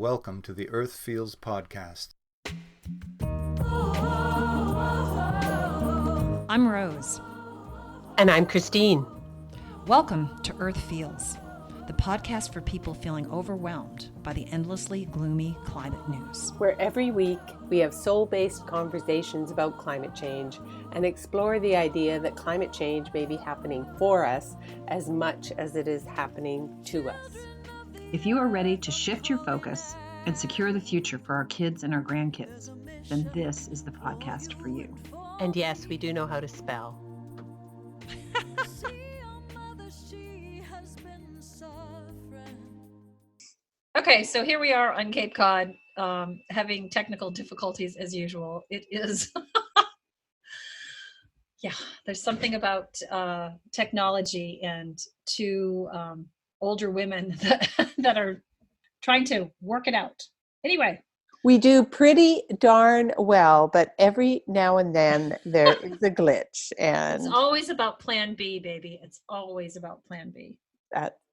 welcome to the Earth Feels podcast. I'm Rose. And I'm Christine. Welcome to Earth Feels, the podcast for people feeling overwhelmed by the endlessly gloomy climate news. Where every week we have soul-based conversations about climate change and explore the idea that climate change may be happening for us as much as it is happening to us. If you are ready to shift your focus and secure the future for our kids and our grandkids, then this is the podcast for you. And yes, we do know how to spell. Okay, so here we are on Cape Cod, having technical difficulties as usual. It is, there's something about technology and two older women that are trying to work it out. Anyway. We do pretty darn well, but every now and then there is a glitch. And it's always about Plan B, baby. It's always about Plan B.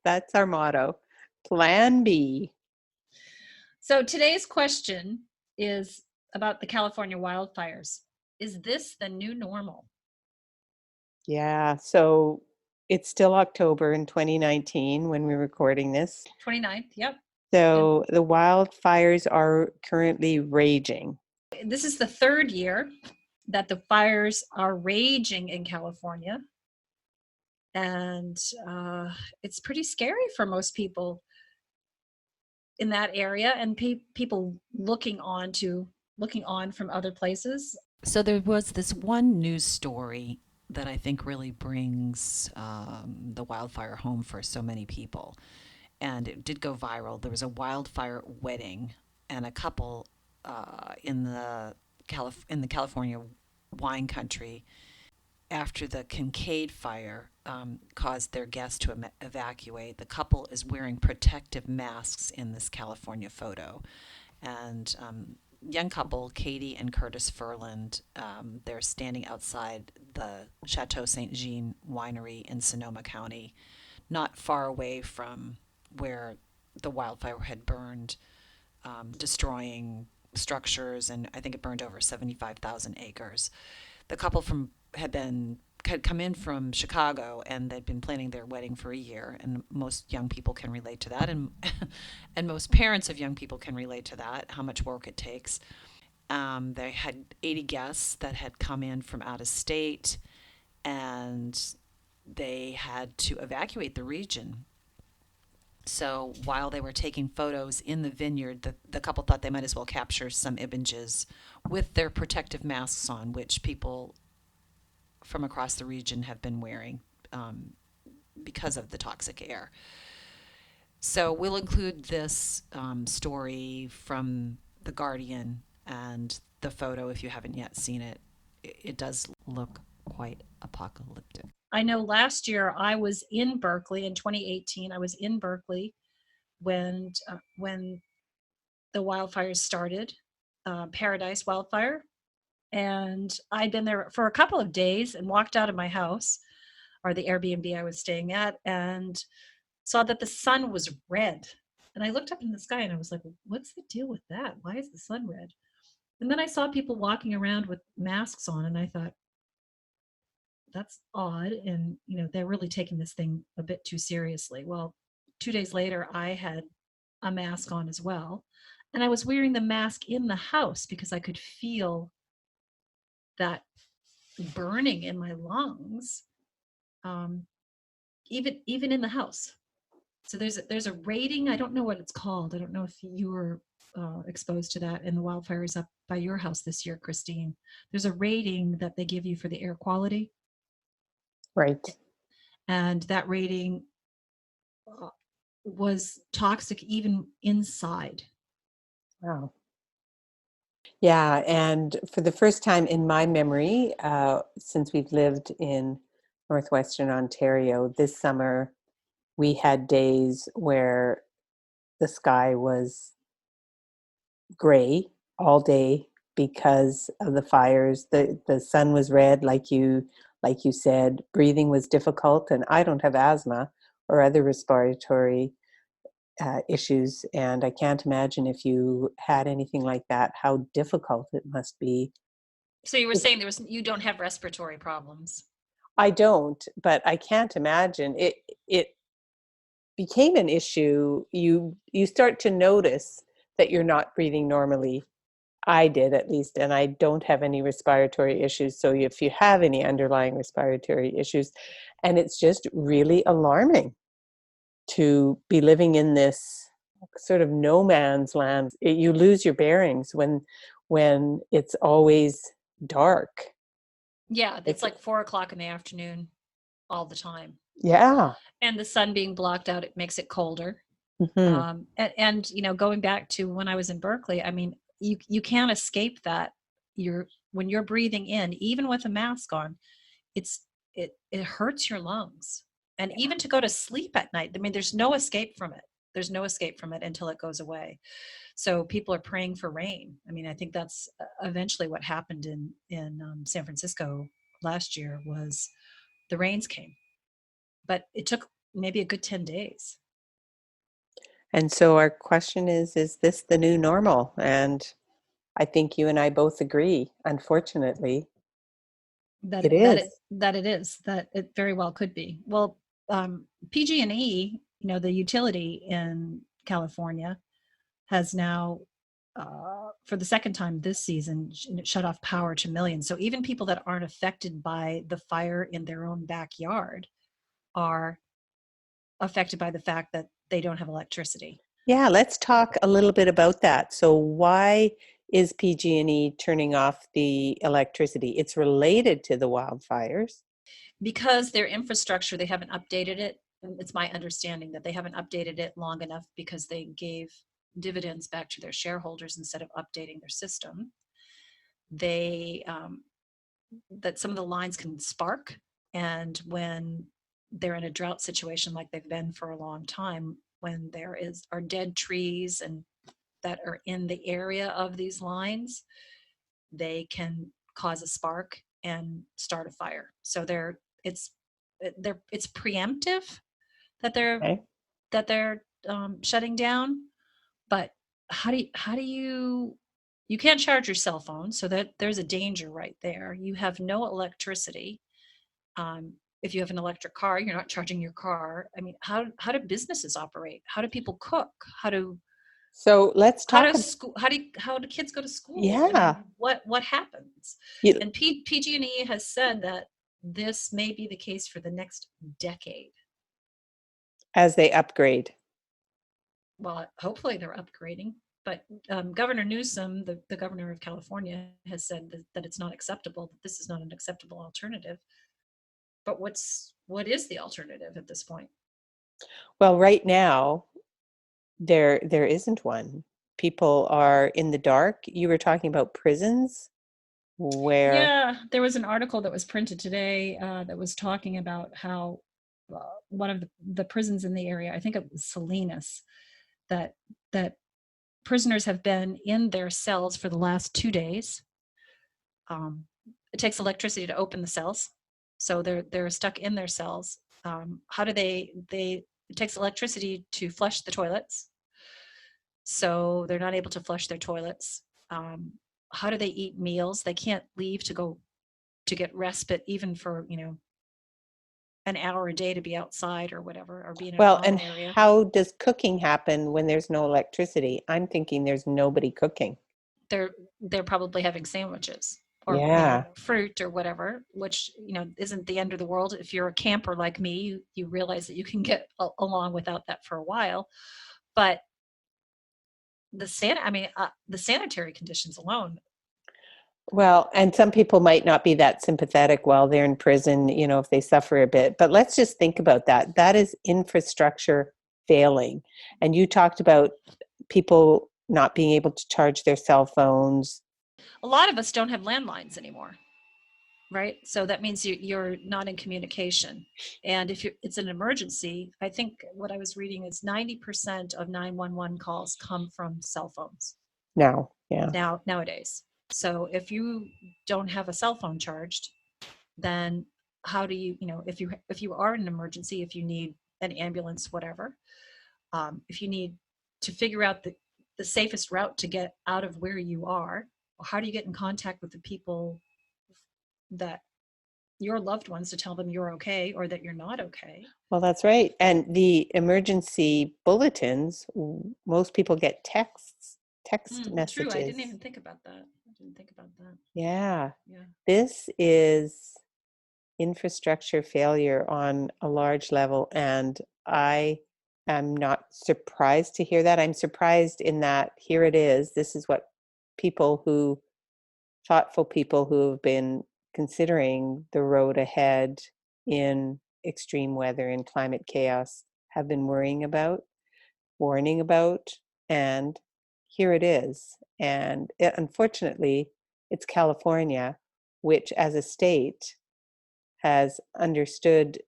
That's our motto. Plan B. So today's question is about the California wildfires. Is this the new normal? Yeah, so it's still October in 2019 when we're recording this. 29th, yep. So the wildfires are currently raging. This is the third year that the fires are raging in California. And it's pretty scary for most people in that area, and people looking on from other places. So there was this one news story that I think really brings the wildfire home for so many people. And it did go viral. There was a wildfire wedding, and a couple in the California wine country, after the Kincaid fire caused their guests to evacuate. The couple is wearing protective masks in this California photo. And young couple, Katie and Curtis Furland, they're standing outside the Chateau St. Jean winery in Sonoma County, not far away from where the wildfire had burned, destroying structures, and I think it burned over 75,000 acres. The couple had come in from Chicago, and they'd been planning their wedding for a year, and most young people can relate to that, and and most parents of young people can relate to that, how much work it takes. They had 80 guests that had come in from out of state, and they had to evacuate the region. So while they were taking photos in the vineyard, the couple thought they might as well capture some images with their protective masks on, which people from across the region have been wearing because of the toxic air. So we'll include this story from The Guardian and the photo if you haven't yet seen it. It does look quite apocalyptic. I know last year I was in Berkeley in 2018. I was in Berkeley when the wildfires started, Paradise Wildfire. And I'd been there for a couple of days and walked out of my house, or the Airbnb I was staying at, and saw that the sun was red. And I looked up in the sky and I was like, what's the deal with that? Why is the sun red? And then I saw people walking around with masks on, and I thought, that's odd. And, they're really taking this thing a bit too seriously. Well, 2 days later, I had a mask on as well. And I was wearing the mask in the house because I could feel that burning in my lungs, even in the house. So there's a rating. I don't know what it's called. I don't know if you were exposed to that in the wildfires up by your house this year, Christine. There's a rating that they give you for the air quality. Right. And that rating was toxic even inside. Wow. Yeah, and for the first time in my memory, since we've lived in northwestern Ontario, this summer we had days where the sky was gray all day because of the fires. The sun was red, like you said. Breathing was difficult, and I don't have asthma or other respiratory issues. And I can't imagine if you had anything like that, how difficult it must be. So you were saying you don't have respiratory problems. I don't, but I can't imagine it. It became an issue. You start to notice that you're not breathing normally. I did, at least, and I don't have any respiratory issues. So if you have any underlying respiratory issues, and it's just really alarming to be living in this sort of no man's land. You lose your bearings when it's always dark. Yeah, it's like 4 o'clock in the afternoon all the time. Yeah. And the sun being blocked out, it makes it colder. Mm-hmm. And going back to when I was in Berkeley, I mean, you can't escape that. When you're breathing in, even with a mask on, it hurts your lungs. And even to go to sleep at night, I mean, there's no escape from it. There's no escape from it until it goes away. So people are praying for rain. I mean, I think that's eventually what happened in San Francisco last year was the rains came, but it took maybe a good 10 days. And so our question is this the new normal? And I think you and I both agree, unfortunately, it is. That it very well could be. Well, PG&E, the utility in California, has now, for the second time this season, shut off power to millions. So even people that aren't affected by the fire in their own backyard are affected by the fact that they don't have electricity. Yeah, let's talk a little bit about that. So why is PG&E turning off the electricity? It's related to the wildfires. Because their infrastructure, they haven't updated it. It's my understanding that they haven't updated it long enough because they gave dividends back to their shareholders instead of updating their system. That some of the lines can spark, and when they're in a drought situation like they've been for a long time, when are dead trees and that are in the area of these lines, they can cause a spark and start a fire. So it's preemptive that they're shutting down. But how do you can't charge your cell phone, so that there's a danger right there. You have no electricity. If you have an electric car, you're not charging your car. I mean, how do businesses operate? How do people cook? So let's talk. How do kids go to school? Yeah. I mean, what happens? And PG&E has said that this may be the case for the next decade. As they upgrade. Well, hopefully they're upgrading. But Governor Newsom, the governor of California, has said that it's not acceptable, that this is not an acceptable alternative. But what is the alternative at this point? Well, right now, there isn't one. People are in the dark. You were talking about prisons where... Yeah, there was an article that was printed today that was talking about how one of the prisons in the area, I think it was Salinas, that prisoners have been in their cells for the last 2 days. It takes electricity to open the cells, so they're stuck in their cells. How do it takes electricity to flush the toilets, so they're not able to flush their toilets. How do they eat meals? They can't leave to go to get respite, even for an hour a day, to be outside or whatever, or be in a common area. How does cooking happen when there's no electricity? I'm thinking there's nobody cooking. They're probably having sandwiches or fruit or whatever, which isn't the end of the world. If you're a camper like me, you realize that you can get along without that for a while. But the sanitary conditions alone. Well, and some people might not be that sympathetic while they're in prison, if they suffer a bit. But let's just think about that. That is infrastructure failing. And you talked about people not being able to charge their cell phones. A lot of us don't have landlines anymore, right? So that means you're not in communication. And if it's an emergency, I think what I was reading is 90% of 911 calls come from cell phones. Nowadays. So if you don't have a cell phone charged, then how do you, if you are in an emergency, if you need an ambulance, whatever, If you need to figure out the safest route to get out of where you are, or how do you get in contact with the people that your loved ones to tell them you're okay or that you're not okay? Well, that's right. And the emergency bulletins, most people get text True. I messages. didn't even think about that. Yeah. Yeah. This is infrastructure failure on a large level. And I am not surprised to hear that. I'm surprised in that here it is. This is what thoughtful people who have been considering the road ahead in extreme weather and climate chaos have been warning about, and here it is. And unfortunately, it's California, which as a state has understood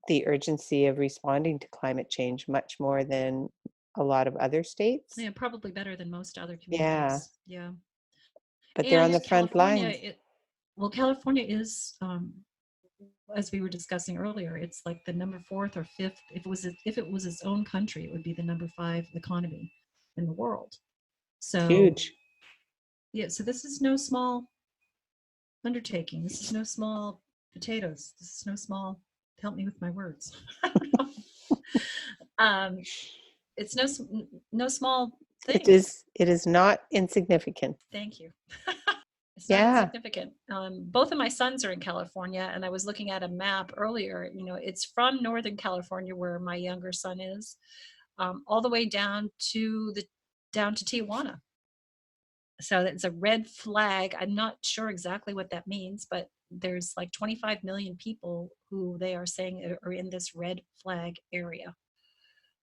the urgency of responding to climate change much more than a lot of other states. Yeah, probably better than most other Yeah. communities. Yeah. But they're on the front lines. California is, as we were discussing earlier, it's like the number 4th or 5th. If it was its own country, it would be the number 5 economy in the world. So Huge. Yeah, so this is no small undertaking. This is no small potatoes. This is no small, help me with my words. It's no small thing. It is not insignificant. Thank you. It's not insignificant. Both of my sons are in California, and I was looking at a map earlier. It's from Northern California, where my younger son is, all the way down to Tijuana. So it's a red flag. I'm not sure exactly what that means, but there's like 25 million people who they are saying are in this red flag area.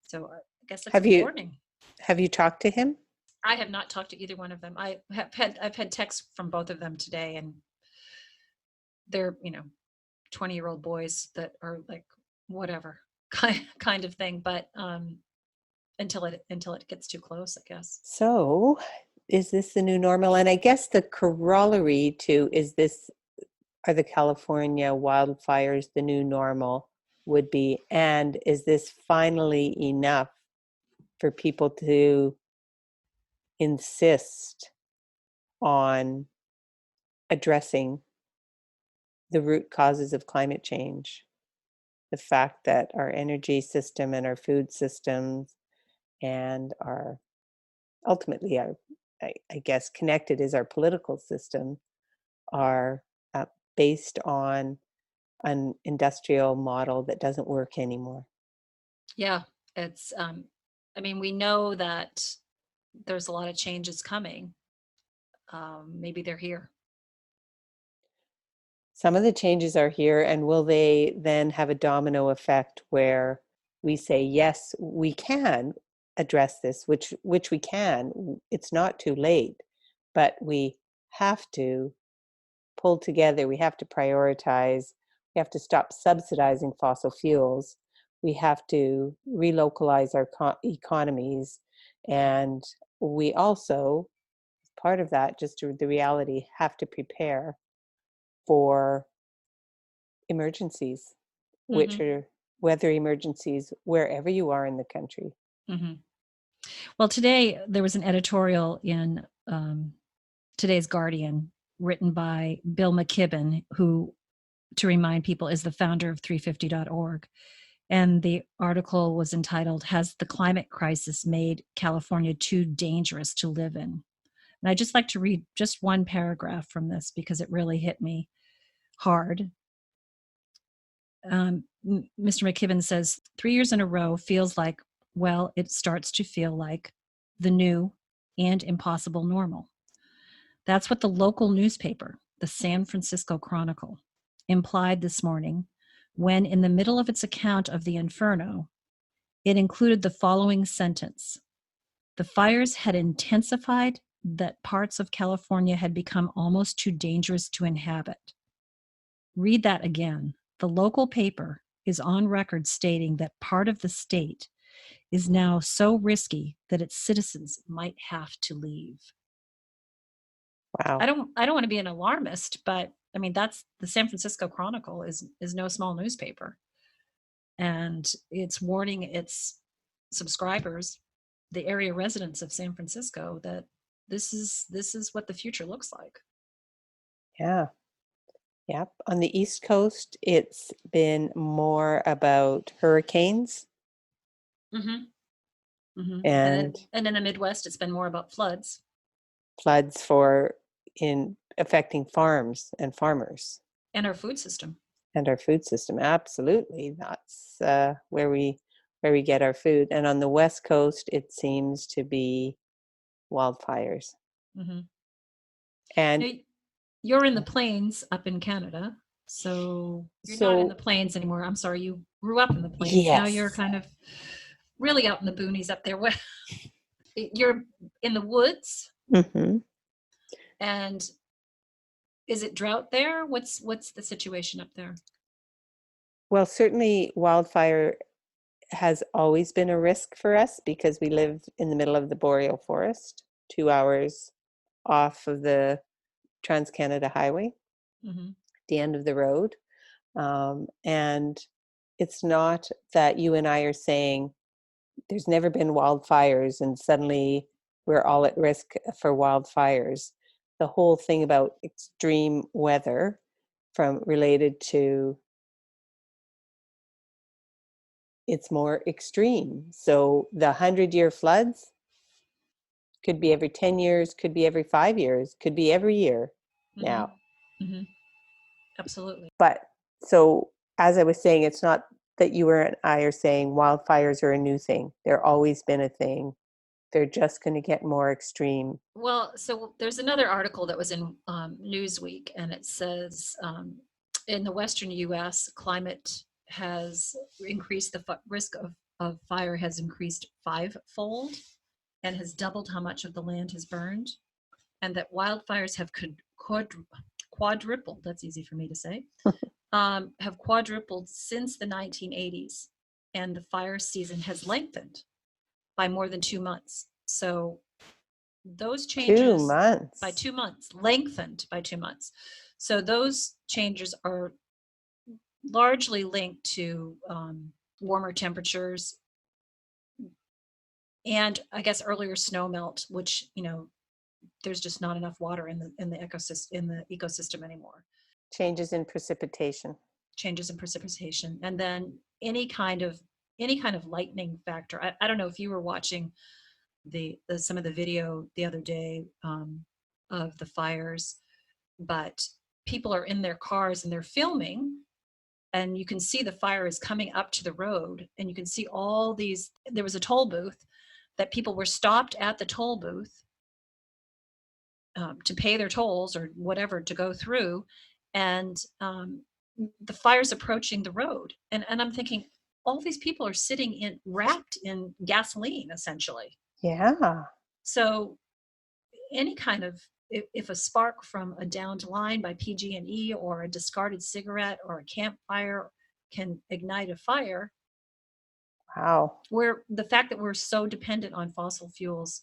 So I guess that's a warning. Have you talked to him? I have not talked to either one of them. I've had texts from both of them today, and they're 20-year-old boys that are like whatever kind of thing. But until it gets too close, I guess. So, is this the new normal? And I guess the corollary to are the California wildfires the new normal would be, and is this finally enough for people to insist on addressing the root causes of climate change? The fact that our energy system and our food systems and ultimately I guess connected is our political system, are based on an industrial model that doesn't work anymore. Yeah, it's we know that there's a lot of changes coming. Maybe they're here. Some of the changes are here, and will they then have a domino effect where we say, yes, we can address this, which we can. It's not too late, but we have to pull together. We have to prioritize. We have to stop subsidizing fossil fuels. We have to relocalize our economies. And we also, part of that, just the reality, have to prepare for emergencies, which are weather emergencies wherever you are in the country. Mm-hmm. Well, today there was an editorial in today's Guardian written by Bill McKibben, who, to remind people, is the founder of 350.org. And the article was entitled, "Has the Climate Crisis Made California Too Dangerous to Live in?" And I'd just like to read just one paragraph from this because it really hit me hard. Mr. McKibben says, 3 years in a row feels like, well, it starts to feel like the new and impossible normal. That's what the local newspaper, the San Francisco Chronicle, implied this morning when, in the middle of its account of the inferno, it included the following sentence: "The fires had intensified that parts of California had become almost too dangerous to inhabit." Read that again. The local paper is on record stating that part of the state is now so risky that its citizens might have to leave. Wow. I don't want to be an alarmist, but that's the San Francisco Chronicle is no small newspaper, and it's warning its subscribers, the area residents of San Francisco, that this is what the future looks like. Yeah. Yep. On the East Coast, it's been more about hurricanes Mm-hmm. Mm-hmm. and And in the Midwest, it's been more about floods. floods for in affecting farms and farmers And our food system. and our food system. Absolutely. That's where we get our food. And on the West Coast, it seems to be wildfires. Mm-hmm. And Now, you're in the plains up in Canada, so you're not in the plains anymore. I'm sorry, you grew up in the plains. Now you're yes. kind of really out in the boonies up there. You're in the woods, Mm-hmm. and is it drought there? What's the situation up there? Well, certainly wildfire has always been a risk for us because we live in the middle of the boreal forest, 2 hours off of the Trans-Canada Highway, Mm-hmm. the end of the road. And it's not that you and I are saying there's never been wildfires and suddenly we're all at risk for wildfires. The whole thing about extreme weather from related to it's more extreme. So the 100-year floods could be every 10 years, could be every 5 years, could be every year now. Mm-hmm. Absolutely. But so as I was saying, it's not that you and I are saying wildfires are a new thing. They're always been a thing. They're just going to get more extreme. Well, so there's another article that was in Newsweek, and it says in the Western U.S., climate has increased, the risk of fire has increased 5-fold and has doubled how much of the land has burned, and that wildfires have quadrupled, that's easy for me to say, have quadrupled since the 1980s, and the fire season has lengthened by more than 2 months. So those changes 2 months. by 2 months, lengthened by 2 months. So those changes are largely linked to warmer temperatures and I guess earlier snow melt, which, there's just not enough water in the ecosystem anymore. Changes in precipitation. And then any kind of lightning factor. I don't know if you were watching the some of the video the other day of the fires, but people are in their cars and they're filming, and you can see the fire is coming up to the road, and you can see all these. There was a toll booth that people were stopped at the toll booth to pay their tolls or whatever to go through, and the fire's approaching the road, and I'm thinking, all these people are sitting wrapped in gasoline essentially. Yeah. So any kind of, if a spark from a downed line by PG&E or a discarded cigarette or a campfire can ignite a fire, Wow. the fact that we're so dependent on fossil fuels,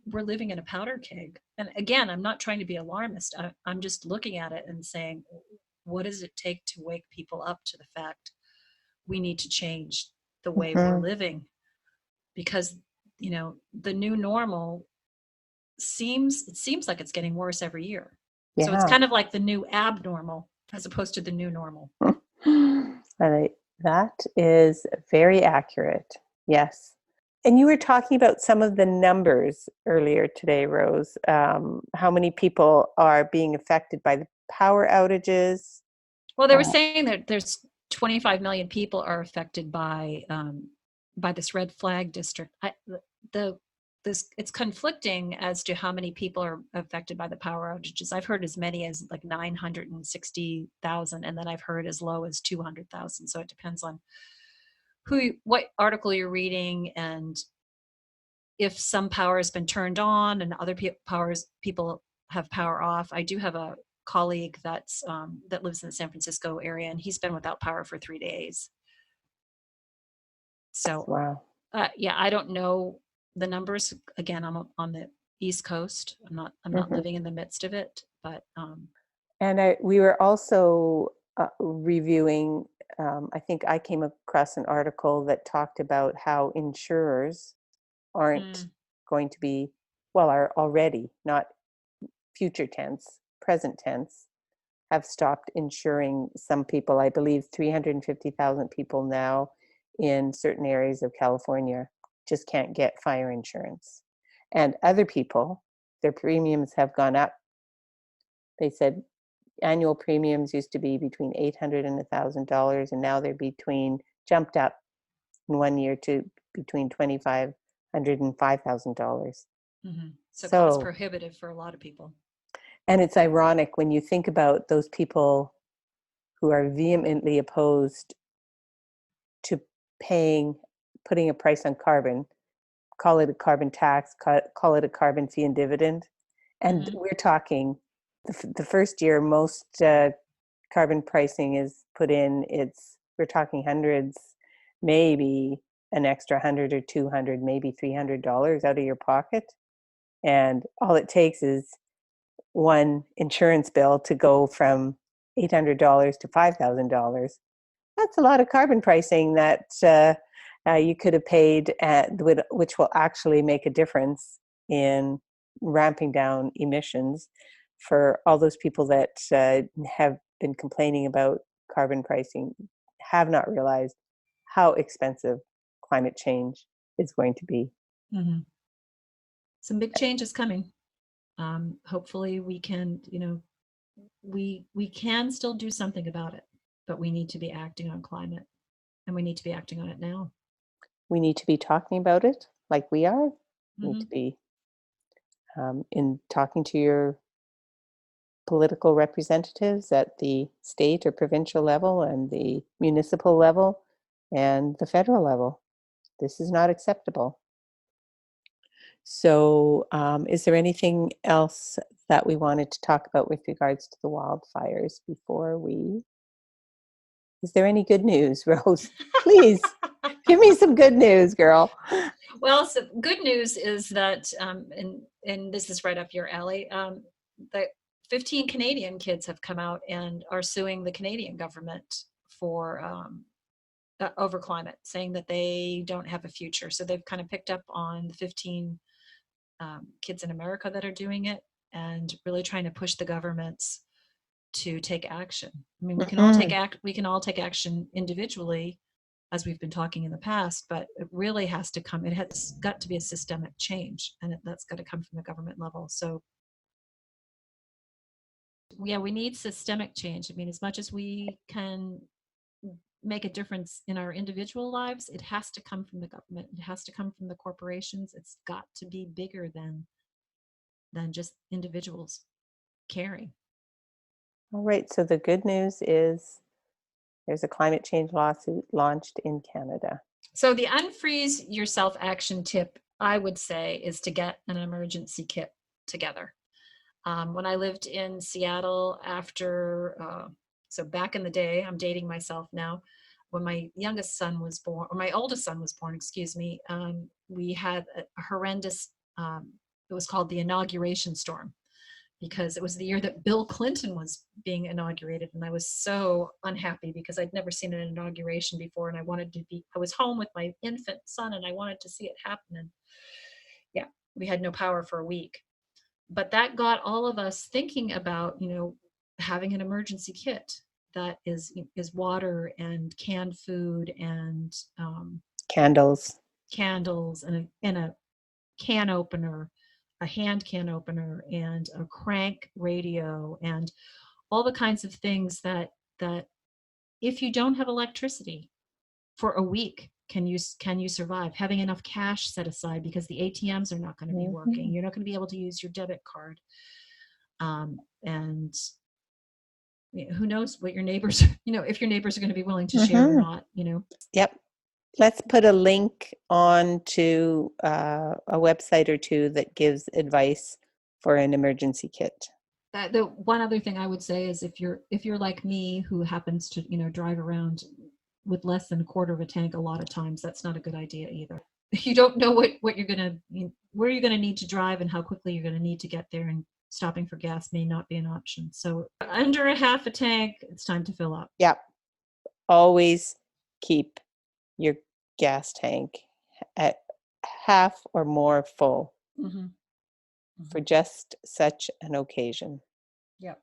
we're living in a powder keg. And again, I'm not trying to be alarmist. I'm just looking at it and saying, what does it take to wake people up to the fact we need to change the way we're living? Because, the new normal seems like it's getting worse every year. Yeah. So it's kind of like the new abnormal as opposed to the new normal. That is very accurate. Yes. And you were talking about some of the numbers earlier today, Rose. How many people are being affected by the power outages? Well, they were saying that there's 25 million people are affected by this red flag district. It's conflicting as to how many people are affected by the power outages. I've heard as many as like 960,000, and then I've heard as low as 200,000. So it depends on what article you're reading, and if some power has been turned on and other people have power off. I do have a colleague that lives in the San Francisco area, and he's been without power for 3 days. So, wow. Yeah, I don't know the numbers. Again, I'm on the East Coast. I'm not living in the midst of it, but and we were also reviewing, I think I came across an article that talked about how insurers aren't going to be, well, are already, not future tense, present tense, have stopped insuring some people. I believe 350,000 people now in certain areas of California just can't get fire insurance. And other people, their premiums have gone up. They said annual premiums used to be between $800 and $1,000, and now they're jumped up in 1 year to between $2,500 and $5,000. So cost prohibitive for a lot of people. And it's ironic when you think about those people who are vehemently opposed to putting a price on carbon, call it a carbon tax, call it a carbon fee and dividend. And we're talking the first year most carbon pricing is put in, we're talking hundreds, maybe an extra 100 or 200, maybe $300 out of your pocket. And all it takes is one insurance bill to go from $800 to $5,000. That's a lot of carbon pricing that you could have paid, which will actually make a difference in ramping down emissions for all those people that have been complaining about carbon pricing, have not realized how expensive climate change is going to be. Some big change is coming. Hopefully we can, we can still do something about it, but we need to be acting on climate, and we need to be acting on it now. We need to be talking about it like we are. We need to be in talking to your political representatives at the state or provincial level and the municipal level and the federal level. This is not acceptable. So is there anything else that we wanted to talk about with regards to the wildfires before is there any good news, Rose? Please give me some good news, girl. Well, so good news is that, and this is right up your alley, that 15 Canadian kids have come out and are suing the Canadian government for over climate, saying that they don't have a future. So they've kind of picked up on the 15 kids in America that are doing it and really trying to push the governments to take action. I mean, we can all take action individually, as we've been talking in the past, but it really has to come. It has got to be a systemic change, and that's got to come from the government level. So, yeah, we need systemic change. I mean, as much as we can make a difference in our individual lives, it has to come from the government. It has to come from the corporations. It's got to be bigger than just individuals caring. All right, so the good news is there's a climate change lawsuit launched in Canada. So the unfreeze yourself action tip, I would say, is to get an emergency kit together. When I lived in Seattle so back in the day, I'm dating myself now, when my youngest son was born, or my oldest son was born, we had a horrendous, it was called the inauguration storm, because it was the year that Bill Clinton was being inaugurated. And I was so unhappy because I'd never seen an inauguration before. And I was home with my infant son and I wanted to see it happen. And yeah, we had no power for a week. But that got all of us thinking about, having an emergency kit that is water and canned food and candles and a can opener, a hand can opener, and a crank radio, and all the kinds of things that if you don't have electricity for a week, can you survive? Having enough cash set aside, because the ATMs are not going to be working. You're not going to be able to use your debit card. And who knows what your neighbors, if your neighbors are going to be willing to share or not, Yep. Let's put a link on to a website or two that gives advice for an emergency kit. The one other thing I would say is if you're like me, who happens to, drive around with less than a quarter of a tank, a lot of times that's not a good idea either. You don't know what you're going to, where you're going to need to drive and how quickly you're going to need to get there. And stopping for gas may not be an option. So under a half a tank, it's time to fill up. Yep. Always keep your gas tank at half or more full for just such an occasion. Yep.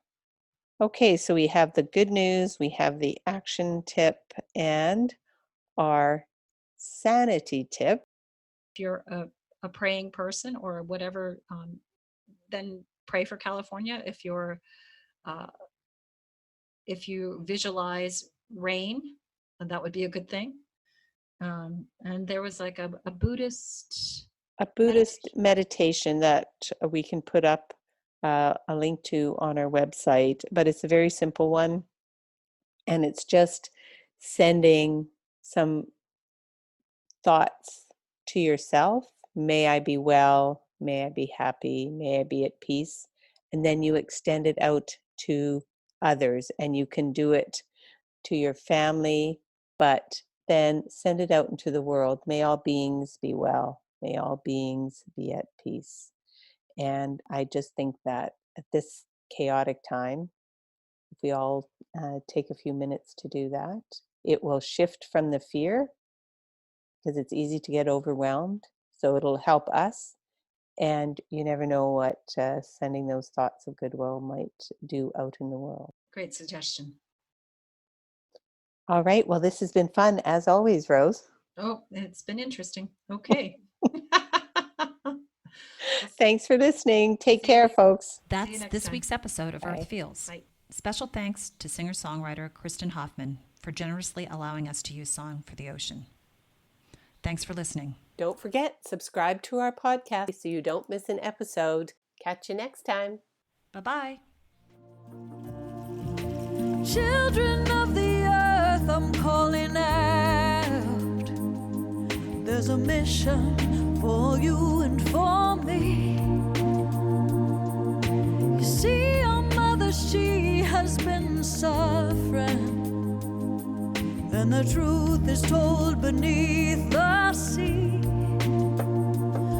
Okay, so we have the good news, we have the action tip, and our sanity tip. If you're a praying person or whatever, then pray for California. If you visualize rain, that would be a good thing. And there was like a Buddhist meditation that we can put up a link to on our website, but it's a very simple one, and it's just sending some thoughts to yourself. May I be well, may I be happy, may I be at peace, and then you extend it out to others, and you can do it to your family, but then send it out into the world. May all beings be well, may all beings be at peace. And I just think that at this chaotic time, if we all take a few minutes to do that, it will shift from the fear, because it's easy to get overwhelmed. So it'll help us. And you never know what sending those thoughts of goodwill might do out in the world. Great suggestion. All right. Well, this has been fun as always, Rose. Oh, it's been interesting. Okay. Thanks for listening. Take care, folks. That's this time. week's episode of Bye. Earth Feels. Bye. Special thanks to singer-songwriter Kristen Hoffman for generously allowing us to use Song for the Ocean. Thanks for listening. Don't forget, subscribe to our podcast so you don't miss an episode. Catch you next time. Bye-bye. Children of the earth, I'm calling out. There's a mission for you and for me. You see, your mother, she has been suffering. Then the truth is told beneath the sea.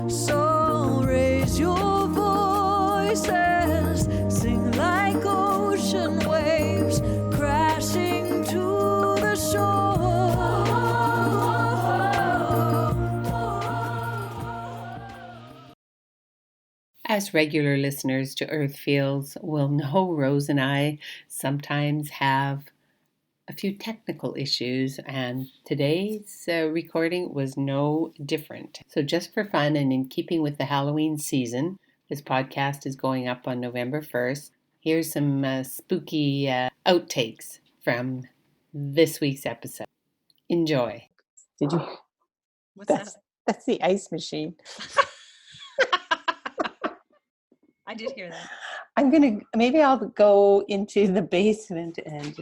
So raise your voices, sing like ocean waves crashing to the shore. As regular listeners to Earth Feels will know, Rose and I sometimes have a few technical issues, and today's recording was no different. So just for fun and in keeping with the Halloween season, this podcast is going up on November 1st. Here's some spooky outtakes from this week's episode. Enjoy. Did you? What's that? That's the ice machine. I did hear that. Maybe I'll go into the basement and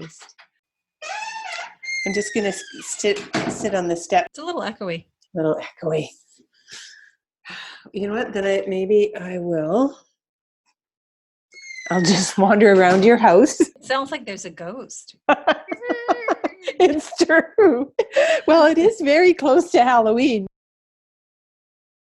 I'm just gonna sit on the step. It's a little echoey. Little echoey. You know what? Then I'll just wander around your house. It sounds like there's a ghost. It's true. Well, it is very close to Halloween.